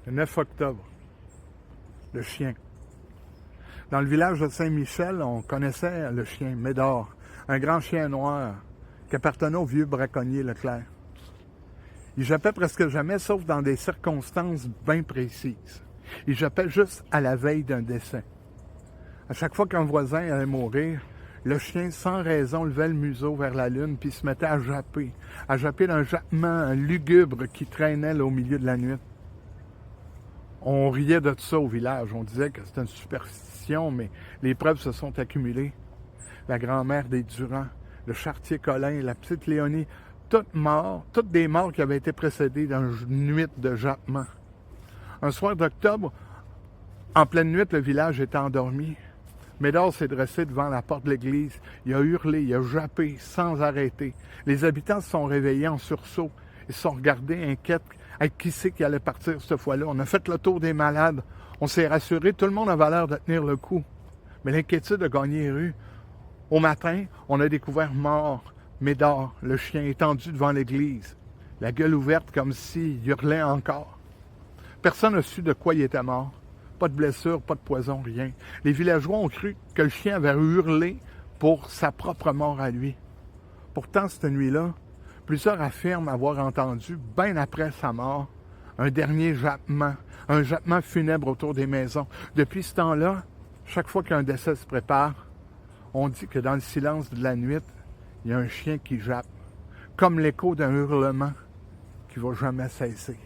Le 9 octobre, le chien. Dans le village de Saint-Michel, on connaissait le chien, Médard, un grand chien noir qui appartenait au vieux braconnier Leclerc. Il jappait presque jamais, sauf dans des circonstances bien précises. Il jappait juste à la veille d'un décès. À chaque fois qu'un voisin allait mourir, le chien, sans raison, levait le museau vers la lune puis se mettait à japper d'un jappement lugubre qui traînait là, au milieu de la nuit. On riait de tout ça au village. On disait que c'était une superstition, mais les preuves se sont accumulées. La grand-mère des Durand, le charretier Colin, la petite Léonie, toutes morts, toutes des morts qui avaient été précédées d'une nuit de jappement. Un soir d'octobre, en pleine nuit, le village était endormi. Médard s'est dressé devant la porte de l'église. Il a hurlé, il a jappé sans arrêter. Les habitants se sont réveillés en sursaut. Ils se sont regardés inquiets. Qui c'est qui allait partir cette fois-là? On a fait le tour des malades. On s'est rassuré. Tout le monde avait l'air de tenir le coup. Mais l'inquiétude a gagné rue. Au matin, on a découvert mort Médard, le chien étendu devant l'église. La gueule ouverte comme s'il hurlait encore. Personne n'a su de quoi il était mort. Pas de blessure, pas de poison, rien. Les villageois ont cru que le chien avait hurlé pour sa propre mort à lui. Pourtant, cette nuit-là, plusieurs affirment avoir entendu, bien après sa mort, un dernier jappement, un jappement funèbre autour des maisons. Depuis ce temps-là, chaque fois qu'un décès se prépare, on dit que dans le silence de la nuit, il y a un chien qui jappe, comme l'écho d'un hurlement qui ne va jamais cesser.